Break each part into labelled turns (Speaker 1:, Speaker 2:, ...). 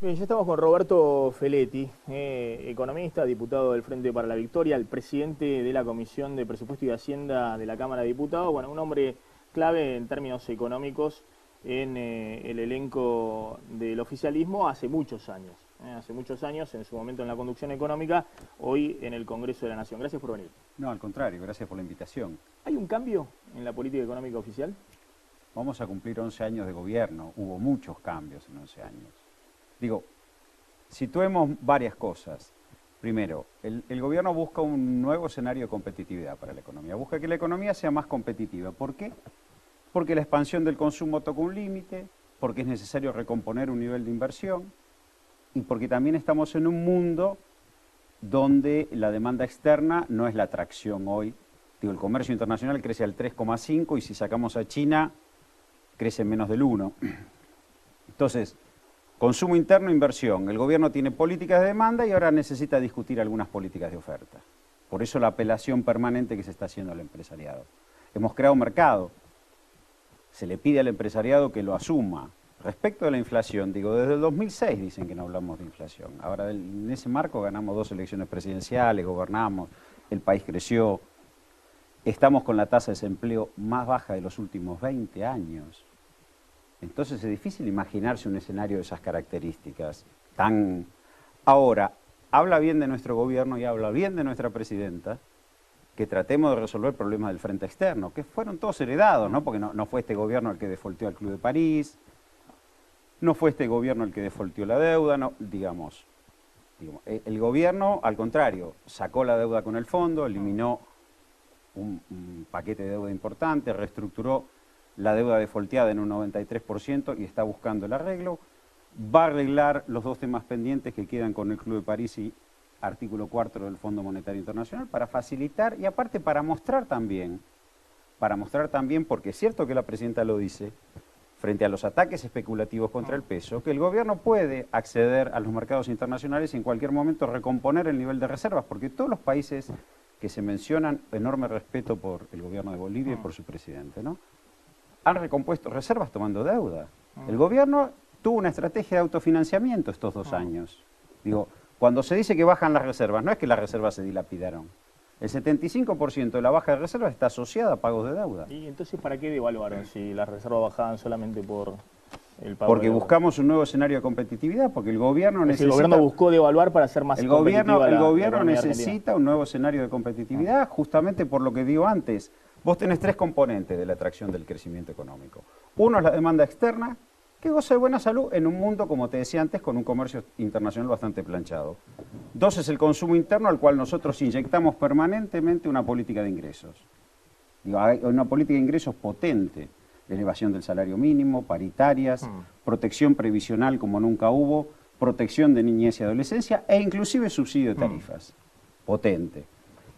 Speaker 1: Bien, ya estamos con Roberto Feletti, economista, diputado del Frente para la Victoria, el presidente de la Comisión de Presupuesto y Hacienda de la Cámara de Diputados. Bueno, un hombre clave en términos económicos en el elenco del oficialismo hace muchos años. En su momento en la conducción económica, hoy en el Congreso de la Nación. Gracias por venir.
Speaker 2: No, al contrario, gracias por la invitación.
Speaker 1: ¿Hay un cambio en la política económica oficial?
Speaker 2: Vamos a cumplir 11 años de gobierno, hubo muchos cambios en 11 años. Digo, situemos varias cosas. Primero, el gobierno busca un nuevo escenario de competitividad para la economía. Busca que la economía sea más competitiva. ¿Por qué? Porque la expansión del consumo toca un límite, porque es necesario recomponer un nivel de inversión y porque también estamos en un mundo donde la demanda externa no es la atracción hoy. Digo, el comercio internacional crece al 3,5 y si sacamos a China, crece menos del 1. Entonces, consumo interno, inversión. El gobierno tiene políticas de demanda y ahora necesita discutir algunas políticas de oferta. Por eso la apelación permanente que se está haciendo al empresariado. Hemos creado un mercado. Se le pide al empresariado que lo asuma. Respecto de la inflación, digo, desde el 2006 dicen que no hablamos de inflación. Ahora, en ese marco ganamos 2 elecciones presidenciales, gobernamos, el país creció. Estamos con la tasa de desempleo más baja de los últimos 20 años. Entonces es difícil imaginarse un escenario de esas características. Ahora, habla bien de nuestro gobierno y habla bien de nuestra presidenta que tratemos de resolver problemas del frente externo, que fueron todos heredados, ¿no? Porque no fue este gobierno el que defaulteó al Club de París, no fue este gobierno el que defaulteó la deuda, no, digamos, el gobierno, al contrario, sacó la deuda con el fondo, eliminó un paquete de deuda importante, reestructuró la deuda defaulteada en un 93% y está buscando el arreglo. Va a arreglar los 2 temas pendientes que quedan con el Club de París y artículo 4 del Fondo Monetario Internacional para facilitar y aparte para mostrar también, porque es cierto que la presidenta lo dice, frente a los ataques especulativos contra el peso, que el gobierno puede acceder a los mercados internacionales y en cualquier momento recomponer el nivel de reservas, porque todos los países que se mencionan, enorme respeto por el gobierno de Bolivia y por su presidente, ¿no?, han recompuesto reservas tomando deuda. El gobierno tuvo una estrategia de autofinanciamiento estos 2 años. Digo, cuando se dice que bajan las reservas, no es que las reservas se dilapidaron. El 75% de la baja de reservas está asociada a pagos de deuda.
Speaker 1: ¿Y entonces para qué devaluaron si las reservas bajaban solamente por el pago
Speaker 2: porque
Speaker 1: de deuda?
Speaker 2: buscamos un nuevo escenario de competitividad, porque el gobierno necesita...
Speaker 1: El gobierno buscó devaluar para hacer más competitiva
Speaker 2: el
Speaker 1: la
Speaker 2: gobierno
Speaker 1: economía
Speaker 2: necesita
Speaker 1: argentina.
Speaker 2: un nuevo escenario de competitividad, justamente por lo que digo antes. Vos tenés 3 componentes de la atracción del crecimiento económico. Uno es la demanda externa, que goza de buena salud en un mundo, como te decía antes, con un comercio internacional bastante planchado. 2 es el consumo interno, al cual nosotros inyectamos permanentemente una política de ingresos. Digo, hay una política de ingresos potente, elevación del salario mínimo, paritarias, protección previsional como nunca hubo, protección de niñez y adolescencia e inclusive subsidio de tarifas, potente.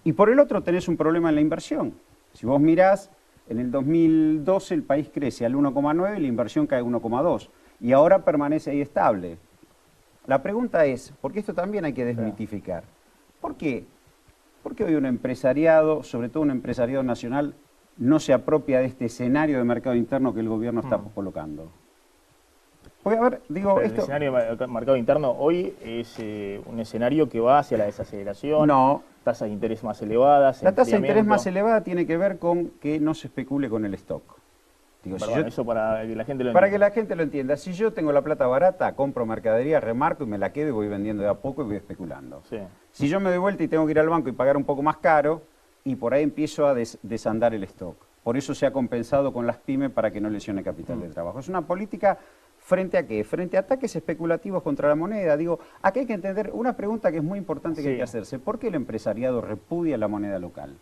Speaker 2: Y por el otro tenés un problema en la inversión. Si vos mirás, en el 2012 el país crece al 1,9 y la inversión cae 1,2 y ahora permanece ahí estable. La pregunta es, porque esto también hay que desmitificar, ¿por qué? ¿Por qué hoy un empresariado, sobre todo un empresariado nacional, no se apropia de este escenario de mercado interno que el gobierno está colocando? Porque, a ver, digo,
Speaker 1: El escenario de mercado interno hoy es un escenario que va hacia la desaceleración, tasas de interés más elevadas.
Speaker 2: La tasa de interés más elevada tiene que ver con que no se especule con el stock. Digo,
Speaker 1: Perdón, eso para que la gente lo entienda.
Speaker 2: Para que la gente lo entienda. Si yo tengo la plata barata, compro mercadería, remarco y me la quedo y voy vendiendo de a poco y voy especulando. Sí. Si yo me doy vuelta y tengo que ir al banco y pagar un poco más caro, y por ahí empiezo a desandar el stock. Por eso se ha compensado con las pymes para que no lesione capital de trabajo. Es una política ¿frente a qué? Frente a ataques especulativos contra la moneda. Digo, aquí hay que entender una pregunta que es muy importante que hay que hacerse. ¿Por qué el empresariado repudia la moneda local?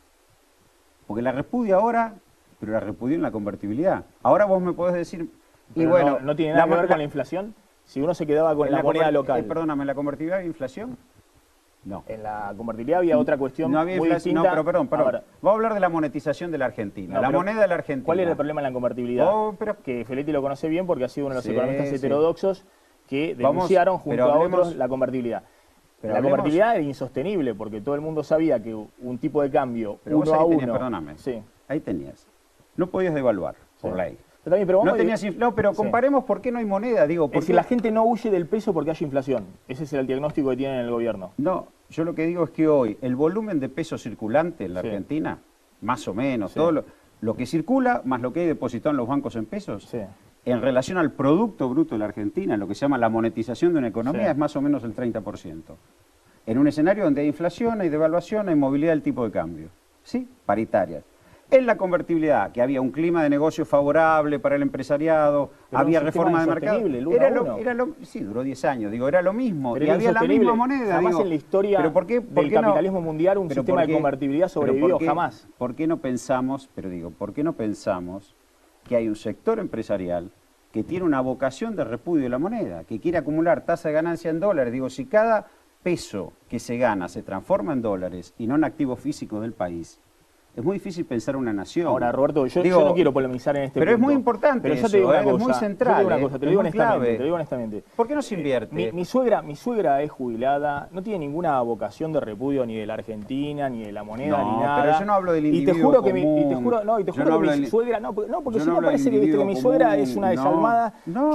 Speaker 2: Porque la repudia ahora, pero la repudia en la convertibilidad. Ahora vos me podés decir...
Speaker 1: Y bueno, ¿no tiene nada que ver con la inflación? Si uno se quedaba con la moneda local.
Speaker 2: Perdóname, ¿la convertibilidad y inflación? No.
Speaker 1: En la convertibilidad había otra cuestión
Speaker 2: no había
Speaker 1: muy
Speaker 2: inflación,
Speaker 1: distinta.
Speaker 2: No, pero perdón. Vamos a hablar de la monetización de la Argentina. La moneda de la Argentina.
Speaker 1: ¿Cuál era el problema en la convertibilidad? Que Feletti lo conoce bien porque ha sido uno de los economistas heterodoxos que denunciaron junto a otros la convertibilidad. La convertibilidad era insostenible porque todo el mundo sabía que un tipo de cambio uno a uno...
Speaker 2: Perdóname. Sí. Ahí tenías. No podías devaluar por ley.
Speaker 1: También, pero
Speaker 2: pero comparemos por qué no hay moneda. Digo,
Speaker 1: es decir, la gente no huye del peso porque hay inflación. Ese es el diagnóstico que tienen en el gobierno.
Speaker 2: No, yo lo que digo es que hoy el volumen de peso circulante en la Argentina, más o menos, todo lo que circula, más lo que hay depositado en los bancos en pesos, en relación al Producto Bruto de la Argentina, lo que se llama la monetización de una economía, es más o menos el 30%. En un escenario donde hay inflación, hay devaluación, hay movilidad del tipo de cambio. ¿Sí? Paritarias. En la convertibilidad, que había un clima de negocio favorable para el empresariado,
Speaker 1: pero
Speaker 2: había reforma de mercado. Sí, duró 10 años, digo, era lo mismo.
Speaker 1: Pero
Speaker 2: y había la misma moneda.
Speaker 1: Jamás en la historia del capitalismo mundial un sistema de convertibilidad sobrevivió, jamás.
Speaker 2: ¿Por qué no pensamos, por qué no pensamos que hay un sector empresarial que tiene una vocación de repudio de la moneda, que quiere acumular tasa de ganancia en dólares? Digo, si cada peso que se gana se transforma en dólares y no en activos físicos del país, es muy difícil pensar una nación.
Speaker 1: Ahora, Roberto, yo no quiero polemizar en este
Speaker 2: pero
Speaker 1: punto.
Speaker 2: Es muy importante
Speaker 1: pero
Speaker 2: eso,
Speaker 1: yo te digo una cosa,
Speaker 2: es muy central.
Speaker 1: Te lo digo honestamente.
Speaker 2: ¿Por qué no se invierte?
Speaker 1: Mi suegra es jubilada, no tiene ninguna vocación de repudio ni de la Argentina, ni de la moneda, ni nada.
Speaker 2: Pero yo no hablo del individuo
Speaker 1: y te juro que
Speaker 2: mi
Speaker 1: suegra, porque si no parece que mi suegra es una desalmada
Speaker 2: no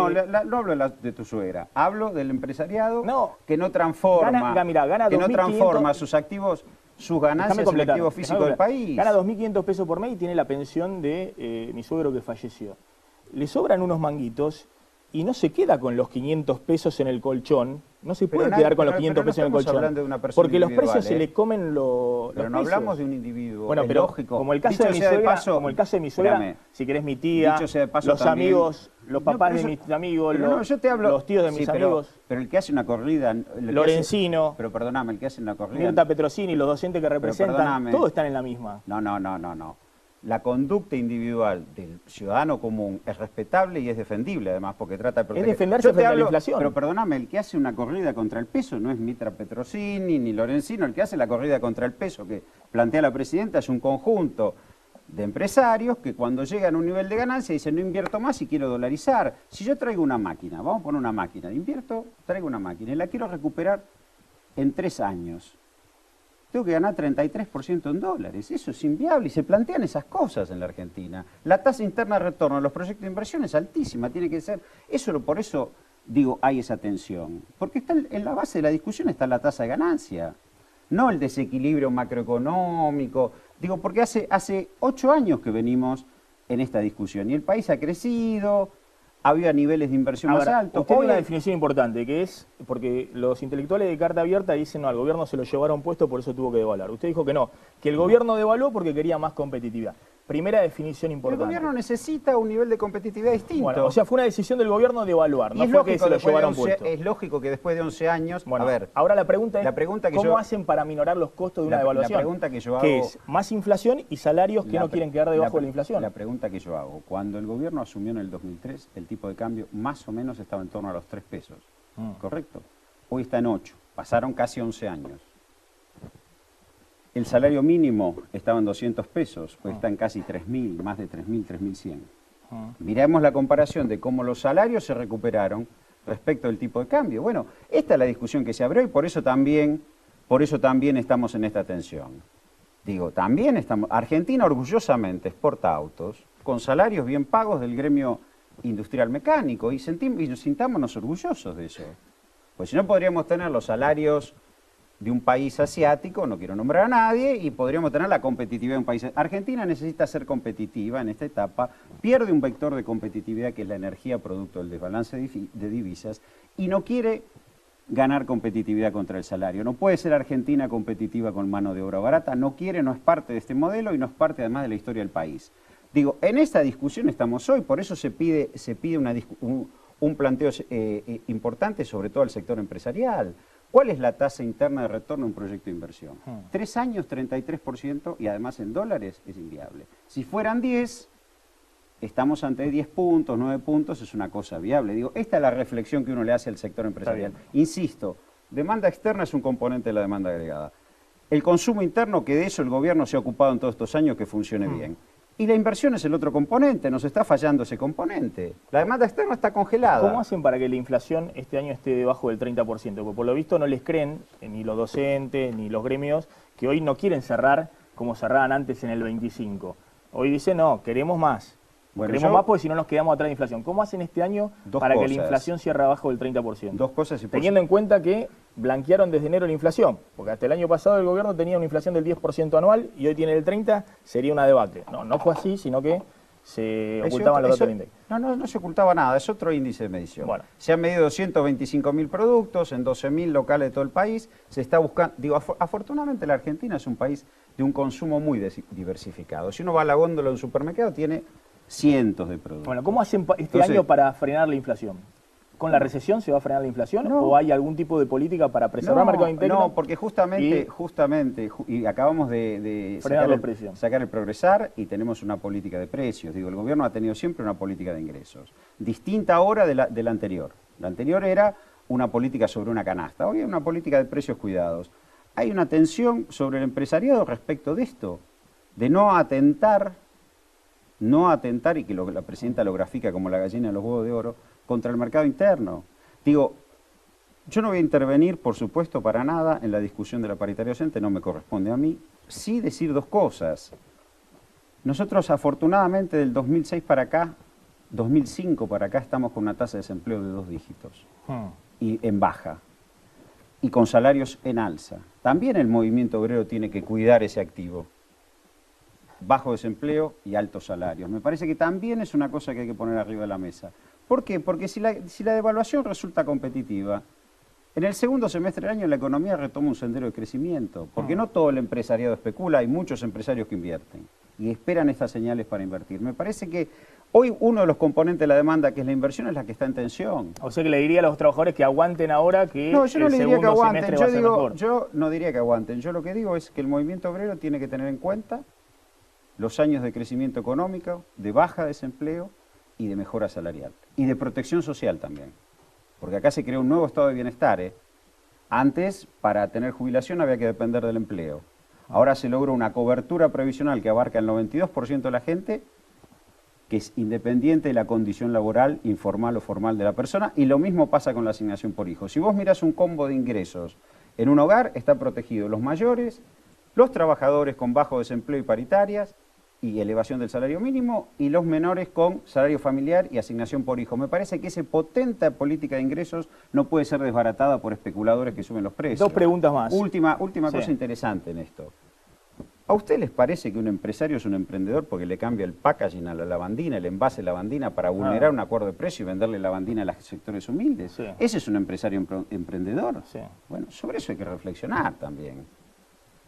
Speaker 2: hablo de tu suegra, hablo del empresariado que no transforma, que no transforma sus activos, sus ganancias en activo físico del país.
Speaker 1: Gana 2.500 pesos por mes y tiene la pensión de mi suegro que falleció. Le sobran unos manguitos y no se queda con los 500 pesos en el colchón. No se puede quedar con los 500 pesos en el colchón. Porque los precios se le comen los
Speaker 2: Pero no
Speaker 1: precios.
Speaker 2: hablamos de un individuo.
Speaker 1: Bueno, pero
Speaker 2: lógico.
Speaker 1: Como el caso de mi suegra, si querés mi tía, los amigos, los papás de mis amigos, los tíos de mis amigos.
Speaker 2: Pero el que hace una corrida...
Speaker 1: Lorencino.
Speaker 2: Pero perdóname, el que hace una corrida...
Speaker 1: Mirta Petrosini, los docentes que representan, todos están en la misma.
Speaker 2: No. La conducta individual del ciudadano común es respetable y es defendible, además, porque trata de proteger.
Speaker 1: Es defenderse frente a la inflación.
Speaker 2: Pero perdóname, el que hace una corrida contra el peso no es Mitra Petrosini ni Lorencino, el que hace la corrida contra el peso que plantea la presidenta es un conjunto de empresarios que cuando llegan a un nivel de ganancia dicen no invierto más y quiero dolarizar. Si yo traigo una máquina, vamos a poner una máquina, traigo una máquina y la quiero recuperar en 3 años. Tengo que ganar 33% en dólares. Eso es inviable y se plantean esas cosas en la Argentina. La tasa interna de retorno de los proyectos de inversión es altísima, tiene que ser. Por eso digo, hay esa tensión. Porque está en la base de la discusión está la tasa de ganancia, no el desequilibrio macroeconómico. Digo, porque hace 8 años que venimos en esta discusión y el país ha crecido. Había niveles de inversión más altos.
Speaker 1: Usted tiene una definición importante, que es, porque los intelectuales de carta abierta dicen, no, al gobierno se lo llevaron puesto, por eso tuvo que devaluar. Usted dijo que no, que el gobierno devaluó porque quería más competitividad. Primera definición importante.
Speaker 2: El gobierno necesita un nivel de competitividad distinto.
Speaker 1: Bueno, o sea, fue una decisión del gobierno de evaluar, no fue que se lo llevaron puesto.
Speaker 2: Es lógico que después de 11 años...
Speaker 1: Bueno, a ver, ahora la pregunta es, ¿cómo hacen para minorar los costos de una devaluación?
Speaker 2: La pregunta que yo hago...
Speaker 1: Que es más inflación y salarios que no quieren quedar debajo de la inflación.
Speaker 2: La pregunta que yo hago, cuando el gobierno asumió en el 2003, el tipo de cambio más o menos estaba en torno a los 3 pesos, ¿correcto? Hoy está en 8, pasaron casi 11 años. El salario mínimo estaba en 200 pesos, hoy está en casi 3.000, más de 3.000, 3.100. Miremos la comparación de cómo los salarios se recuperaron respecto del tipo de cambio. Bueno, esta es la discusión que se abrió y por eso también estamos en esta tensión. Digo, también estamos... Argentina orgullosamente exporta autos con salarios bien pagos del gremio industrial mecánico y sintámonos orgullosos de eso. Pues si no podríamos tener los salarios de un país asiático, no quiero nombrar a nadie, y podríamos tener la competitividad de un país. Argentina necesita ser competitiva en esta etapa, pierde un vector de competitividad que es la energía producto del desbalance de divisas y no quiere ganar competitividad contra el salario. No puede ser Argentina competitiva con mano de obra barata, no quiere, no es parte de este modelo y no es parte además de la historia del país. Digo, en esta discusión estamos hoy, por eso se pide un planteo importante sobre todo al sector empresarial. ¿Cuál es la tasa interna de retorno de un proyecto de inversión? 3 años, 33%, y además en dólares es inviable. Si fueran 10, estamos ante 10 puntos, 9 puntos, es una cosa viable. Digo, esta es la reflexión que uno le hace al sector empresarial. Insisto, demanda externa es un componente de la demanda agregada. El consumo interno, que de eso el gobierno se ha ocupado en todos estos años, que funcione bien. Y la inversión es el otro componente, nos está fallando ese componente. La demanda externa está congelada.
Speaker 1: ¿Cómo hacen para que la inflación este año esté debajo del 30%? Porque por lo visto no les creen, ni los docentes, ni los gremios, que hoy no quieren cerrar como cerraban antes en el 25. Hoy dicen, no, queremos más.
Speaker 2: Bueno,
Speaker 1: Queremos más porque si no nos quedamos atrás de inflación. ¿Cómo hacen este año para que la inflación cierre abajo del 30%?
Speaker 2: Dos cosas.
Speaker 1: Teniendo en cuenta que blanquearon desde enero la inflación, porque hasta el año pasado el gobierno tenía una inflación del 10% anual y hoy tiene el 30%, sería una debacle. No fue así, sino que se ocultaban los datos del INDEC.
Speaker 2: No se ocultaba nada, es otro índice de medición.
Speaker 1: Bueno.
Speaker 2: Se han medido 225.000 productos en 12.000 locales de todo el país. Se está buscando, afortunadamente la Argentina es un país de un consumo muy diversificado. Si uno va a la góndola de un supermercado, tiene cientos de productos.
Speaker 1: Bueno, ¿cómo hacen este año para frenar la inflación? ¿Con la recesión se va a frenar la inflación o hay algún tipo de política para preservar el mercado interno?
Speaker 2: No, porque justamente, y acabamos de sacar el progresar y tenemos una política de precios. Digo, el gobierno ha tenido siempre una política de ingresos, distinta ahora de la anterior. La anterior era una política sobre una canasta, hoy hay una política de precios cuidados. Hay una tensión sobre el empresariado respecto de esto, de no atentar, y que la presidenta lo grafica como la gallina de los huevos de oro, contra el mercado interno. Digo, yo no voy a intervenir, por supuesto, para nada en la discusión de la paritaria docente, no me corresponde a mí. Sí decir dos cosas. Nosotros, afortunadamente, del 2006 para acá, 2005 para acá, estamos con una tasa de desempleo de 2 dígitos, y en baja, y con salarios en alza. También el movimiento obrero tiene que cuidar ese activo. Bajo desempleo y altos salarios. Me parece que también es una cosa que hay que poner arriba de la mesa. ¿Por qué? Porque si la devaluación resulta competitiva, en el segundo semestre del año la economía retoma un sendero de crecimiento, porque no todo el empresariado especula, hay muchos empresarios que invierten y esperan estas señales para invertir. Me parece que hoy uno de los componentes de la demanda, que es la inversión, es la que está en tensión.
Speaker 1: O sea que le diría a los trabajadores que aguanten ahora que
Speaker 2: no, yo no le diría que aguanten,
Speaker 1: mejor.
Speaker 2: Yo no diría que aguanten, yo lo que digo es que el movimiento obrero tiene que tener en cuenta los años de crecimiento económico, de baja desempleo y de mejora salarial. Y de protección social también. Porque acá se creó un nuevo estado de bienestar. Antes, para tener jubilación había que depender del empleo. Ahora se logró una cobertura previsional que abarca el 92% de la gente, que es independiente de la condición laboral, informal o formal de la persona, y lo mismo pasa con la asignación por hijo. Si vos mirás un combo de ingresos en un hogar, está protegido los mayores, los trabajadores con bajo desempleo y paritarias, y elevación del salario mínimo, y los menores con salario familiar y asignación por hijo. Me parece que esa potente política de ingresos no puede ser desbaratada por especuladores que suben los precios.
Speaker 1: 2 preguntas más.
Speaker 2: Última cosa interesante en esto. ¿A usted les parece que un empresario es un emprendedor porque le cambia el packaging a la lavandina, el envase de lavandina para vulnerar un acuerdo de precio y venderle lavandina a los sectores humildes?
Speaker 1: Sí.
Speaker 2: ¿Ese es un empresario emprendedor?
Speaker 1: Sí.
Speaker 2: Bueno, sobre eso hay que reflexionar también.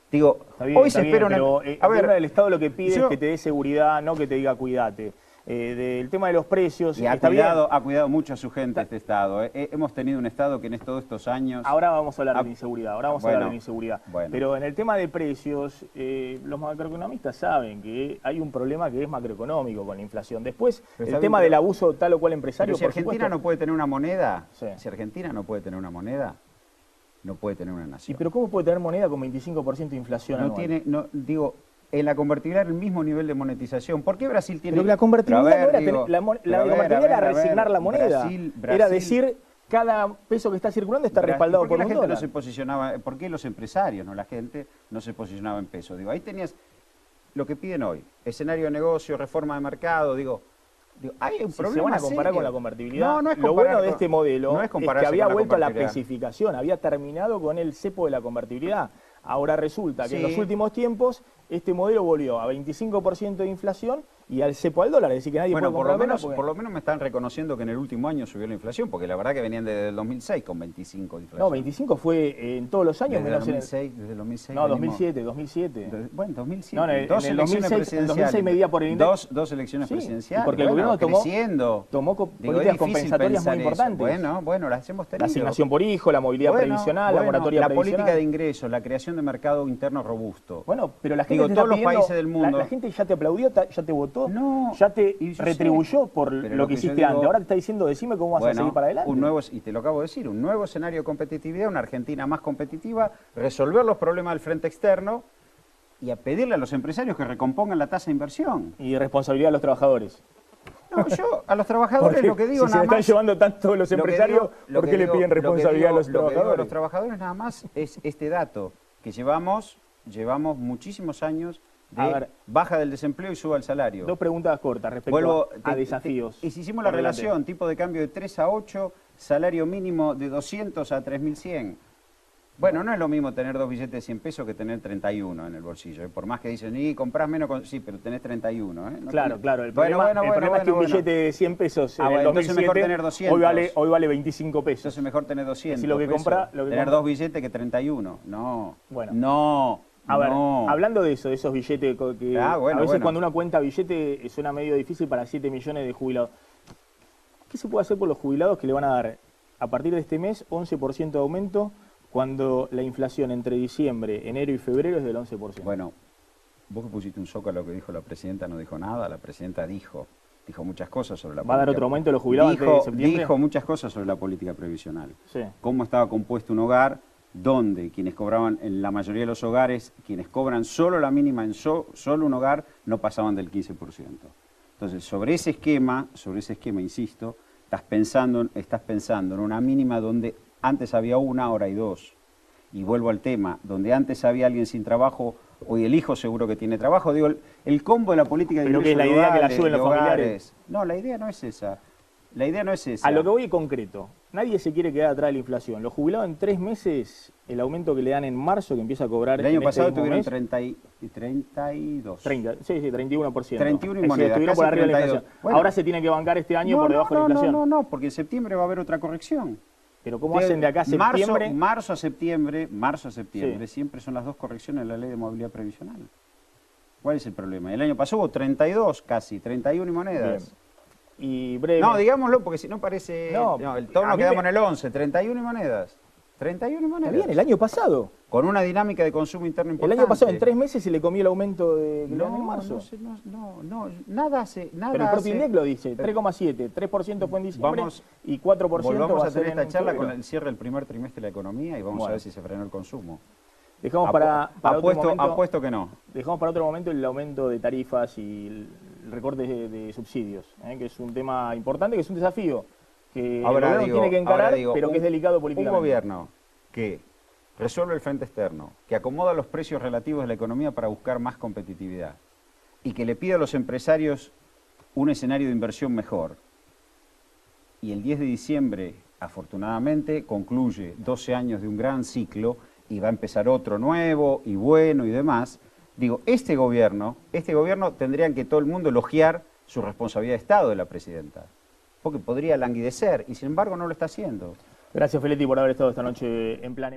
Speaker 2: Digo,
Speaker 1: bien,
Speaker 2: hoy se espera
Speaker 1: pero el Estado lo que pide es que te dé seguridad, no que te diga cuídate. Del tema de los precios...
Speaker 2: Y ha cuidado mucho a su gente este Estado. Hemos tenido un Estado que en todos estos años...
Speaker 1: Ahora vamos a hablar de inseguridad, Pero en el tema de precios, los macroeconomistas saben que hay un problema que es macroeconómico con la inflación. Después, el tema del abuso tal o cual empresario...
Speaker 2: Pero si Argentina no puede tener una moneda,
Speaker 1: sí.
Speaker 2: Si Argentina no puede tener una moneda, no puede tener una nación.
Speaker 1: ¿Y pero cómo puede tener moneda con 25% de inflación anual?
Speaker 2: En la convertibilidad era el mismo nivel de monetización. ¿por qué Brasil tiene...?
Speaker 1: Pero la convertibilidad era resignar la moneda.
Speaker 2: Brasil,
Speaker 1: era decir, cada peso que está circulando está respaldado por un dólar.
Speaker 2: No se posicionaba, ¿por qué los empresarios, no la gente, no se posicionaba en peso? Ahí tenías lo que piden hoy. Escenario de negocio, reforma de mercado, hay un problema.
Speaker 1: Se van a comparar
Speaker 2: serio
Speaker 1: con la convertibilidad.
Speaker 2: No es
Speaker 1: lo bueno de este modelo es que había vuelto a la
Speaker 2: especificación,
Speaker 1: había terminado con el cepo de la convertibilidad. Ahora resulta que en los últimos tiempos este modelo volvió a 25% de inflación y al cepo al dólar, es decir que nadie puede comprar
Speaker 2: por lo menos me están reconociendo que en el último año subió la inflación, porque la verdad que venían desde el 2006 con 25 de inflación.
Speaker 1: No, 25 fue en todos los años.
Speaker 2: Desde el 2006.
Speaker 1: No, 2007.
Speaker 2: Bueno, 2007.
Speaker 1: No, en el 2006 medía por el INDEC.
Speaker 2: Dos elecciones presidenciales.
Speaker 1: Porque el gobierno tomó políticas compensatorias muy importantes.
Speaker 2: Bueno, las hemos tenido.
Speaker 1: La asignación por hijo, la movilidad previsional, la moratoria
Speaker 2: previsional. La
Speaker 1: previsional.
Speaker 2: política de ingresos, la creación de mercado interno robusto.
Speaker 1: Bueno, pero la gente
Speaker 2: todos los países del mundo.
Speaker 1: La gente ya te aplaudió, ya te votó,
Speaker 2: no,
Speaker 1: ya te retribuyó por lo que hiciste antes. Ahora te está diciendo, decime cómo vas a seguir para adelante.
Speaker 2: Y te lo acabo de decir, un nuevo escenario de competitividad, una Argentina más competitiva, resolver los problemas del frente externo y a pedirle a los empresarios que recompongan la tasa de inversión.
Speaker 1: Y responsabilidad a los trabajadores.
Speaker 2: No, yo a los trabajadores lo que digo
Speaker 1: si nada más... Si se están llevando tanto los empresarios, ¿por qué le piden responsabilidad a los trabajadores?
Speaker 2: Lo que digo a los trabajadores nada más es este dato, que llevamos muchísimos años de baja del desempleo y suba el salario.
Speaker 1: Dos preguntas cortas respecto a desafíos.
Speaker 2: Y si hicimos la relación, tipo de cambio de 3 a 8, salario mínimo de 200 a 3.100. Bueno, no es lo mismo tener 2 billetes de 100 pesos que tener 31 en el bolsillo. Por más que dicen, y comprás menos, sí, pero tenés 31. No
Speaker 1: claro, claro. El problema es que un billete de 100 pesos en el 2007,
Speaker 2: entonces mejor tener 200.
Speaker 1: Hoy vale 25 pesos.
Speaker 2: Entonces mejor tener 200.
Speaker 1: Si lo que compra,
Speaker 2: tener 2 billetes que 31. No.
Speaker 1: Bueno.
Speaker 2: No.
Speaker 1: A ver, hablando de eso, de esos billetes que a veces cuando uno cuenta billete suena medio difícil para 7 millones de jubilados. ¿Qué se puede hacer por los jubilados que le van a dar a partir de este mes 11% de aumento cuando la inflación entre diciembre, enero y febrero es del 11%?
Speaker 2: Bueno, vos que pusiste un soco a lo que dijo la presidenta, no dijo nada. La presidenta dijo muchas cosas sobre la política.
Speaker 1: ¿Va a dar otro aumento a los jubilados antes de septiembre?
Speaker 2: Dijo muchas cosas sobre la política previsional.
Speaker 1: Sí.
Speaker 2: Cómo estaba compuesto un hogar, donde quienes cobraban, en la mayoría de los hogares, quienes cobran solo la mínima en solo un hogar, no pasaban del 15%. Entonces, sobre ese esquema, insisto, estás pensando en una mínima donde antes había 1, ahora hay 2. Y vuelvo al tema, donde antes había alguien sin trabajo, hoy el hijo seguro que tiene trabajo. Digo, el combo de la política de ingresos.
Speaker 1: Pero que es la idea que la suben los familiares.
Speaker 2: No, la idea no es esa. La idea no es esa.
Speaker 1: A lo que voy concreto, nadie se quiere quedar atrás de la inflación. Los jubilados en 3 meses, el aumento que le dan en marzo, que empieza a cobrar
Speaker 2: el año pasado
Speaker 1: este
Speaker 2: tuvieron
Speaker 1: mes,
Speaker 2: 32.
Speaker 1: 30, sí, 31%.
Speaker 2: 31 y moneda,
Speaker 1: estuvieron por arriba de la
Speaker 2: 32.
Speaker 1: inflación.
Speaker 2: Bueno,
Speaker 1: ahora se tiene que bancar este año por debajo de la inflación.
Speaker 2: No, porque en septiembre va a haber otra corrección.
Speaker 1: Pero ¿cómo hacen de acá a septiembre?
Speaker 2: Marzo a septiembre, sí. Siempre son las 2 correcciones de la ley de movilidad previsional. ¿Cuál es el problema? El año pasado hubo 32 casi, 31 y monedas.
Speaker 1: Bien. Y breve.
Speaker 2: No, digámoslo, porque si no parece...
Speaker 1: No,
Speaker 2: el tono quedamos en el 11, 31 y monedas. 31 y monedas.
Speaker 1: Está bien, el año pasado.
Speaker 2: Con una dinámica de consumo interno importante.
Speaker 1: El año pasado, en 3 meses, se le comió el aumento de en marzo.
Speaker 2: No, nada hace...
Speaker 1: Pero el propio INDEC lo dice, 3,7, 3% fue en diciembre y 4%
Speaker 2: volvamos
Speaker 1: va
Speaker 2: a tener esta charla
Speaker 1: febrero.
Speaker 2: con el cierre del primer trimestre de la economía y vamos a ver si se frenó el consumo.
Speaker 1: Dejamos para otro momento,
Speaker 2: apuesto que no.
Speaker 1: Dejamos para otro momento el aumento de tarifas y el recorte de subsidios, que es un tema importante, que es un desafío que el gobierno tiene que encarar, pero que es delicado políticamente.
Speaker 2: Un gobierno que resuelve el frente externo, que acomoda los precios relativos de la economía para buscar más competitividad y que le pide a los empresarios un escenario de inversión mejor. Y el 10 de diciembre, afortunadamente, concluye 12 años de un gran ciclo y va a empezar otro nuevo y bueno y demás. Digo, este gobierno tendrían que todo el mundo elogiar su responsabilidad de Estado de la presidenta, porque podría languidecer y sin embargo no lo está haciendo.
Speaker 1: Gracias, Feletti, por haber estado esta noche en Plan.